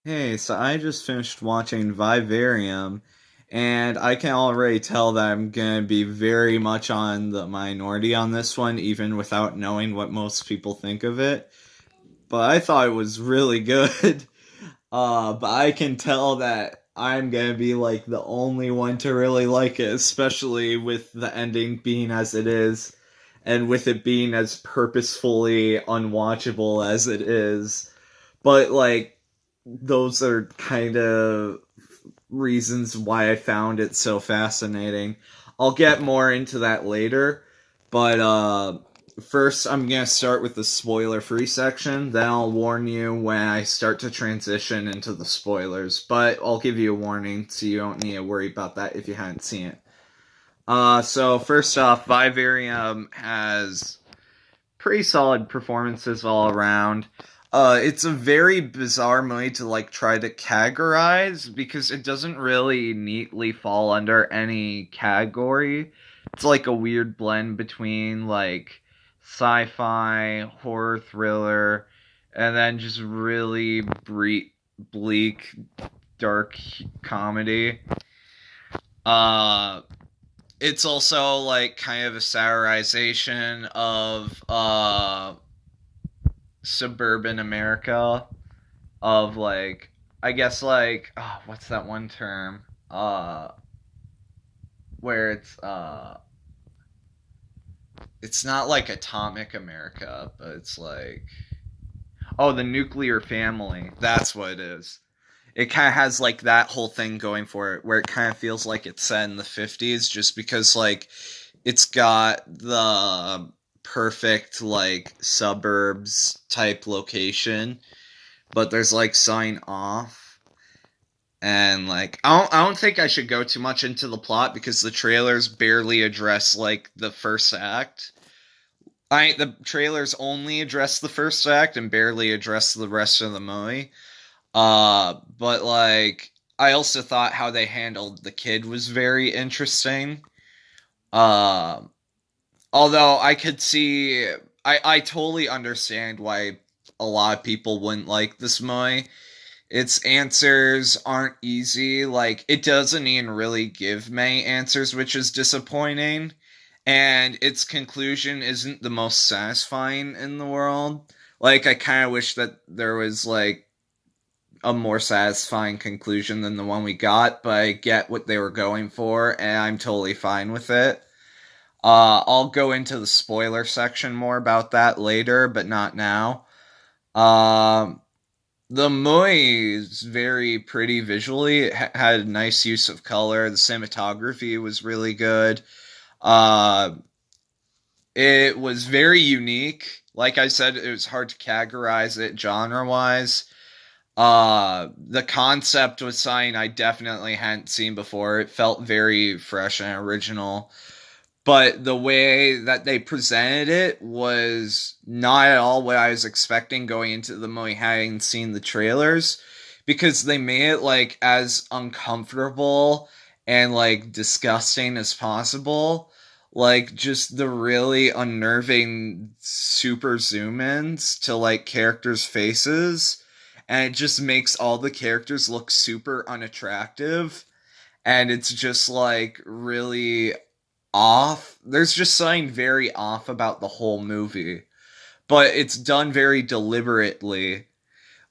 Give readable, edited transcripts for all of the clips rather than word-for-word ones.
Hey, so I just finished watching Vivarium, and I can already tell that I'm gonna be very much on the minority on this one, even without knowing what most people think of it. But I thought it was really good. But I can tell that I'm gonna be like the only one to really like it, especially with the ending being as it is, and with it being as purposefully unwatchable as it is. But like those are kind of reasons why I found it so fascinating. I'll get more into that later, but first I'm going to start with the spoiler-free section, then I'll warn you when I start to transition into the spoilers, but I'll give you a warning so you don't need to worry about that if you haven't seen it. So first off, Vivarium has pretty solid performances all around. It's a very bizarre movie to like try to categorize because it doesn't really neatly fall under any category. It's like a weird blend between like sci-fi, horror thriller, and then just really bleak, dark comedy. Uh, it's also like kind of a satirization of suburban America, of like, I guess like, oh, what's that one term? Where it's not like atomic America, but it's like, oh, the nuclear family. That's what it is. It kind of has like that whole thing going for it, where it kind of feels like it's set in the 50s, just because like it's got the perfect like suburbs type location, but there's like sign off. And like I don't think I should go too much into the plot because the trailers barely address like the first act. The trailers only address the first act and barely address the rest of the movie. But like I also thought how they handled the kid was very interesting. Uh, Although I could see, I totally understand why a lot of people wouldn't like this movie. Its answers aren't easy. Like, it doesn't even really give many answers, which is disappointing. And its conclusion isn't the most satisfying in the world. Like, I kind of wish that there was, like, a more satisfying conclusion than the one we got, but I get what they were going for, and I'm totally fine with it. I'll go into the spoiler section more about that later, but not now. Um, the movie is very pretty visually. It had a nice use of color. The cinematography was really good. Uh, it was very unique. Like I said, it was hard to categorize it genre wise. The concept was something I definitely hadn't seen before. It felt very fresh and original, but the way that they presented it was not at all what I was expecting going into the movie, having seen the trailers, because they made it like as uncomfortable and like disgusting as possible. Like just the really unnerving super zoom ins to like characters' faces, and it just makes all the characters look super unattractive. And it's just like really off. There's just something very off about the whole movie, but it's done very deliberately,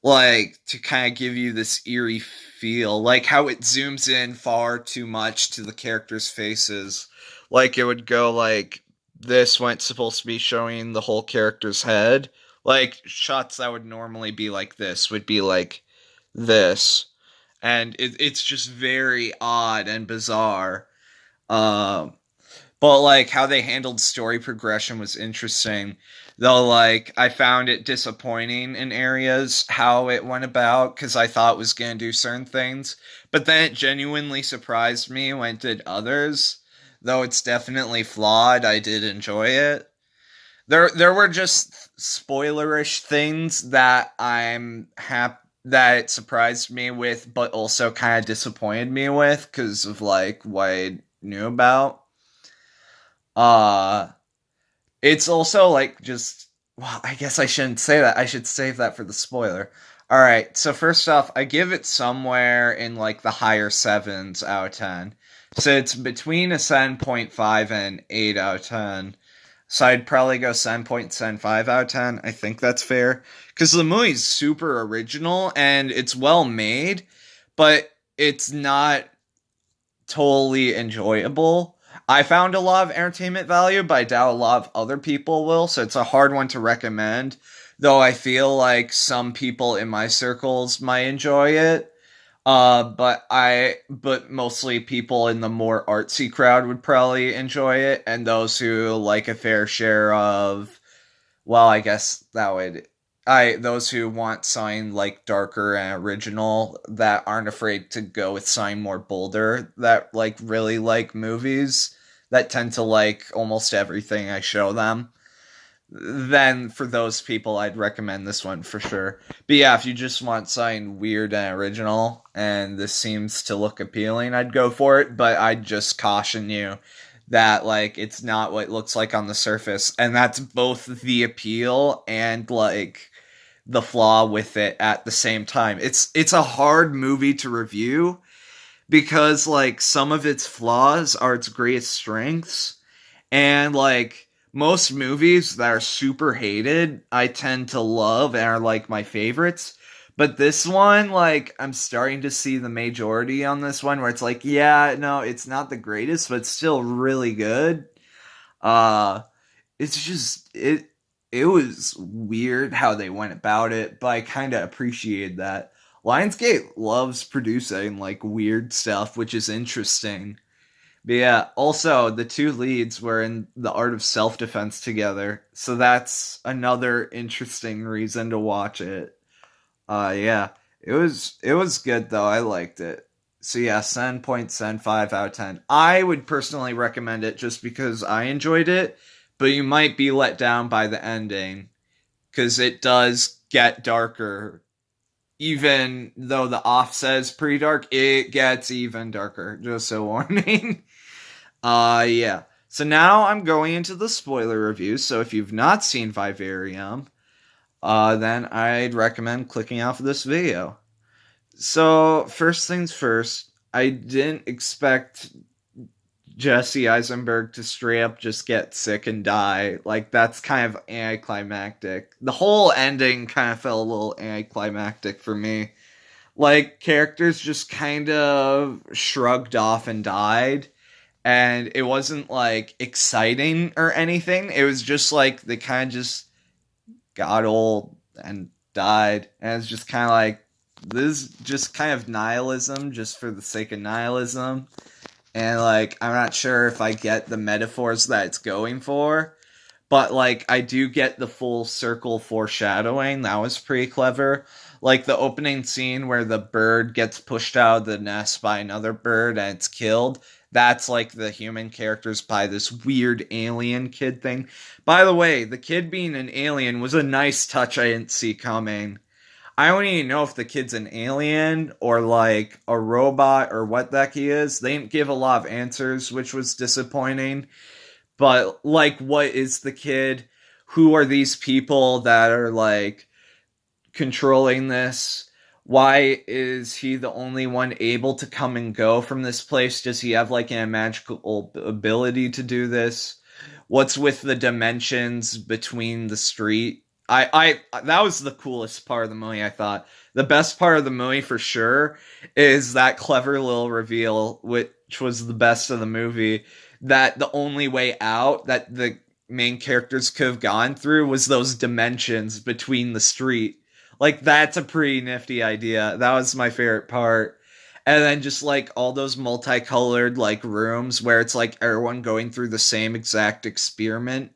like to kind of give you this eerie feel, like how it zooms in far too much to the characters' faces. Like it would go like this when it's supposed to be showing the whole character's head. Like shots that would normally be like this would be like this. And it's just very odd and bizarre. Um, but like how they handled story progression was interesting. Though like I found it disappointing in areas how it went about because I thought it was gonna do certain things. But then it genuinely surprised me when it did others. Though it's definitely flawed, I did enjoy it. There were just spoilerish things that I'm happy that it surprised me with, but also kind of disappointed me with because of like what I knew about. Uh it's also like just, well, I guess I shouldn't say that. I should save that for the spoiler. All right, so first off, I give it somewhere in like the higher sevens out of 10. So it's between a 7.5 and 8 out of 10. So I'd probably go 7.75 out of 10. I think that's fair. Because the movie's super original and it's well made, but it's not totally enjoyable. I found a lot of entertainment value, but I doubt a lot of other people will, so it's a hard one to recommend. Though I feel like some people in my circles might enjoy it. But mostly people in the more artsy crowd would probably enjoy it, and those who like a fair share of, well, I guess that would, I those who want something like darker and original that aren't afraid to go with something more bolder, that like really like movies that tend to like almost everything I show them, then for those people I'd recommend this one for sure. But yeah, if you just want something weird and original and this seems to look appealing, I'd go for it, but I'd just caution you that like it's not what it looks like on the surface, and that's both the appeal and like the flaw with it at the same time. It's a hard movie to review because like some of its flaws are its greatest strengths, and like most movies that are super hated, I tend to love and are like my favorites. But this one, like, I'm starting to see the majority on this one where it's like, yeah, no, it's not the greatest, but it's still really good. Uh, it's just it was weird how they went about it, but I kind of appreciated that. Lionsgate loves producing like weird stuff, which is interesting. But yeah, also the two leads were in the art of self-defense together, so that's another interesting reason to watch it. Yeah, it was good though. I liked it. So yeah, 7.75 out of 10. I would personally recommend it just because I enjoyed it, but you might be let down by the ending because it does get darker. Even though the offset is pretty dark, it gets even darker. Just a warning. Yeah. So now I'm going into the spoiler review. So if you've not seen Vivarium, then I'd recommend clicking off of this video. So first things first, I didn't expect Jesse Eisenberg to straight up just get sick and die. Like that's kind of anticlimactic. The whole ending kind of felt a little anticlimactic for me. Like characters just kind of shrugged off and died, and it wasn't like exciting or anything. It was just like they kind of just got old and died, and it's just kind of like this is just kind of nihilism just for the sake of nihilism. And like I'm not sure if I get the metaphors that it's going for, but like I do get the full circle foreshadowing. That was pretty clever. Like the opening scene where the bird gets pushed out of the nest by another bird and it's killed. That's like the human characters by this weird alien kid thing. By the way, the kid being an alien was a nice touch I didn't see coming. I don't even know if the kid's an alien or like a robot or what the heck he is. They didn't give a lot of answers, which was disappointing. But like, what is the kid? Who are these people that are like controlling this? Why is he the only one able to come and go from this place? Does he have like a magical ability to do this? What's with the dimensions between the street? I that was the coolest part of the movie. I thought the best part of the movie for sure is that clever little reveal, which was the best of the movie, that the only way out that the main characters could have gone through was those dimensions between the street. Like that's a pretty nifty idea. That was my favorite part. And then just like all those multicolored like rooms where it's like everyone going through the same exact experiment,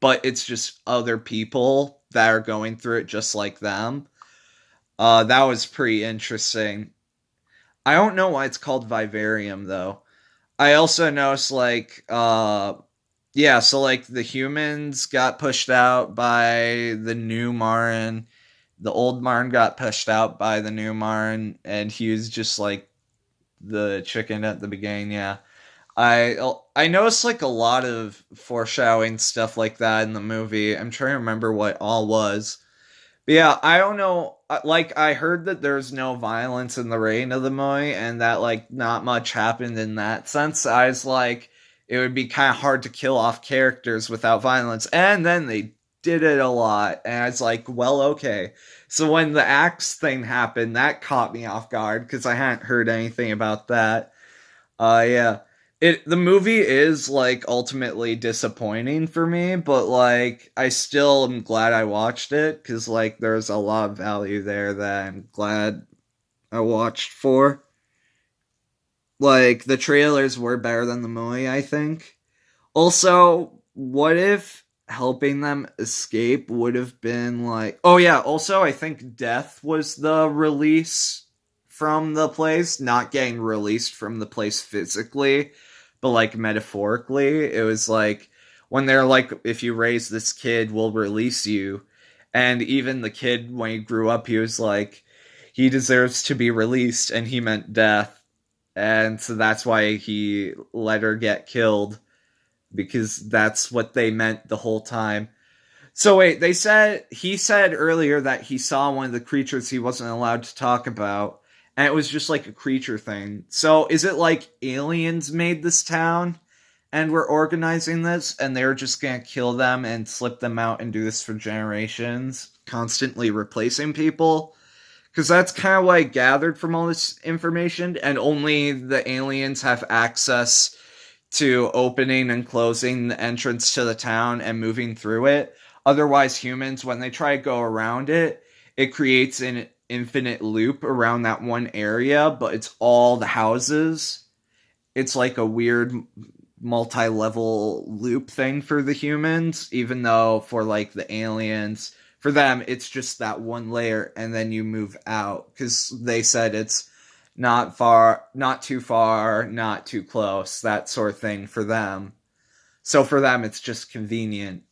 but it's just other people that are going through it just like them. That was pretty interesting. I don't know why it's called Vivarium though. I also noticed like yeah, so like the humans got pushed out by the new Marin. The old Marn got pushed out by the new Marn, and he was just like the chicken at the beginning. Yeah, I noticed like a lot of foreshadowing stuff like that in the movie. I'm trying to remember what all was, But yeah, I don't know. Like, I heard that there's no violence in the reign of the Moai, and that like not much happened in that sense. I was like, it would be kind of hard to kill off characters without violence, and then they did it a lot, and I was like, well, okay. So when the axe thing happened, that caught me off guard because I hadn't heard anything about that. Yeah. The movie is like ultimately disappointing for me, but like I still am glad I watched it because like there's a lot of value there that I'm glad I watched for. Like the trailers were better than the movie, I think. Also, what if helping them escape would have been like, oh yeah, also I think death was the release from the place, not getting released from the place physically, but like metaphorically. It was like when they're like, if you raise this kid, we'll release you. And even the kid, when he grew up, he was like, he deserves to be released, and he meant death. And so that's why he let her get killed, because that's what they meant the whole time. So wait, he said earlier that he saw one of the creatures he wasn't allowed to talk about, and it was just like a creature thing. So is it like aliens made this town and were organizing this, and they're just gonna kill them and slip them out and do this for generations, constantly replacing people? Because that's kind of what I gathered from all this information, and only the aliens have access to opening and closing the entrance to the town and moving through it. Otherwise, humans, when they try to go around it, it creates an infinite loop around that one area, but it's all the houses. It's like a weird multi-level loop thing for the humans, even though for like the aliens, for them it's just that one layer and then you move out, because they said it's not far, not too far, not too close, that sort of thing for them. So for them it's just convenient.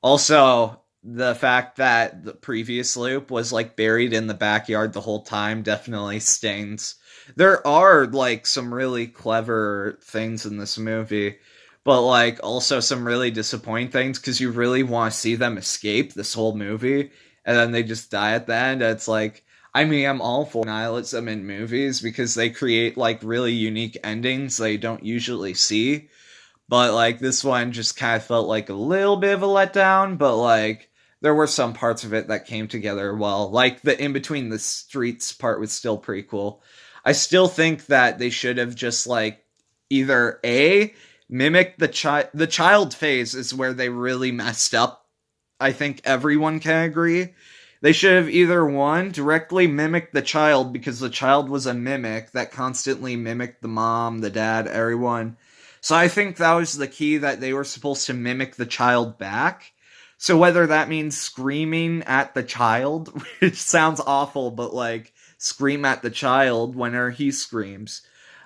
Also, the fact that the previous loop was like buried in the backyard the whole time definitely stings. There are like some really clever things in this movie, but like also some really disappointing things because you really want to see them escape this whole movie, and then they just die at the end. It's like, I mean, I'm all for nihilism in movies because they create like really unique endings they don't usually see, but like this one just kind of felt like a little bit of a letdown, but like there were some parts of it that came together well. Like the in between the streets part was still pretty cool. I still think that they should have just like either A, mimic the child phase is where they really messed up. I think everyone can agree. They should have either one, directly mimicked the child because the child was a mimic that constantly mimicked the mom, the dad, everyone. So I think that was the key, that they were supposed to mimic the child back. So whether that means screaming at the child, which sounds awful, but like scream at the child whenever he screams,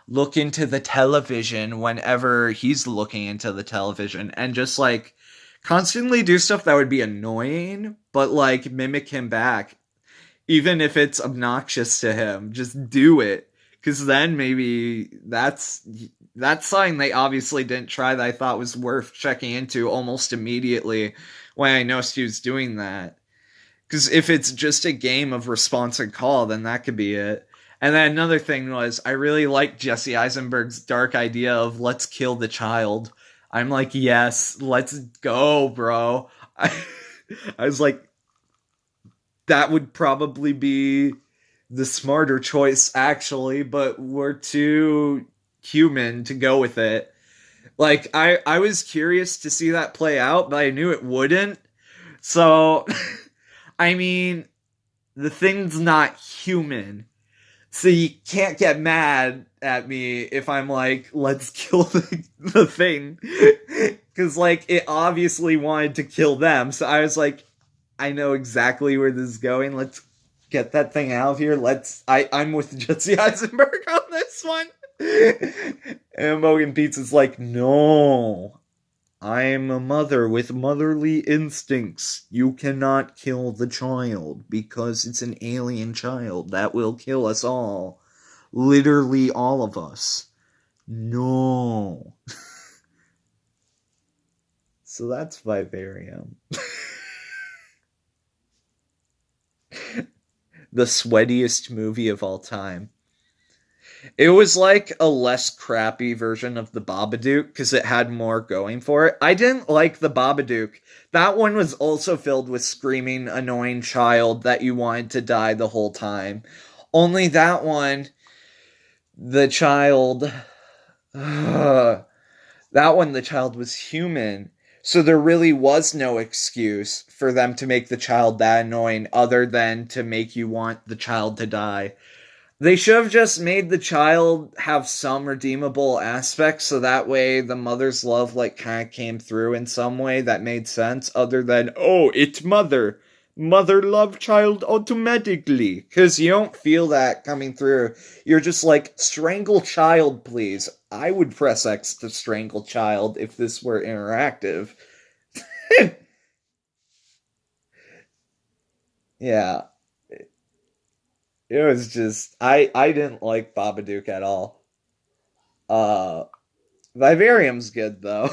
look into the television whenever he's looking into the television, and just like constantly do stuff that would be annoying, but like mimic him back. Even if it's obnoxious to him, just do it. Because then maybe that's something they obviously didn't try that I thought was worth checking into almost immediately when I noticed he was doing that. Because if it's just a game of response and call, then that could be it. And then another thing was, I really liked Jesse Eisenberg's dark idea of let's kill the child. I'm like, yes, let's go, bro. I was like, that would probably be the smarter choice, actually, but we're too human to go with it. Like, I was curious to see that play out, but I knew it wouldn't. So, I mean, the thing's not human. So you can't get mad at me if I'm like, let's kill the thing. Because, like, it obviously wanted to kill them. So I was like, I know exactly where this is going. Let's get that thing out of here. I'm with Jesse Eisenberg on this one. And Mogan Pizza's like, no. I'm a mother with motherly instincts. You cannot kill the child because it's an alien child that will kill us all. Literally all of us. No. So that's Vivarium. the sweatiest movie of all time. It was like a less crappy version of the Babadook because it had more going for it. I didn't like the Babadook. That one was also filled with screaming, annoying child that you wanted to die the whole time. Only that one, the child. That one, the child was human. So there really was no excuse for them to make the child that annoying other than to make you want the child to die. They should have just made the child have some redeemable aspects so that way the mother's love like kind of came through in some way that made sense other than, oh, it's mother. Mother love child automatically. Because you don't feel that coming through. You're just like, strangle child, please. I would press X to strangle child if this were interactive. Yeah. It was just I didn't like Babadook at all. Uh Vivarium's good though.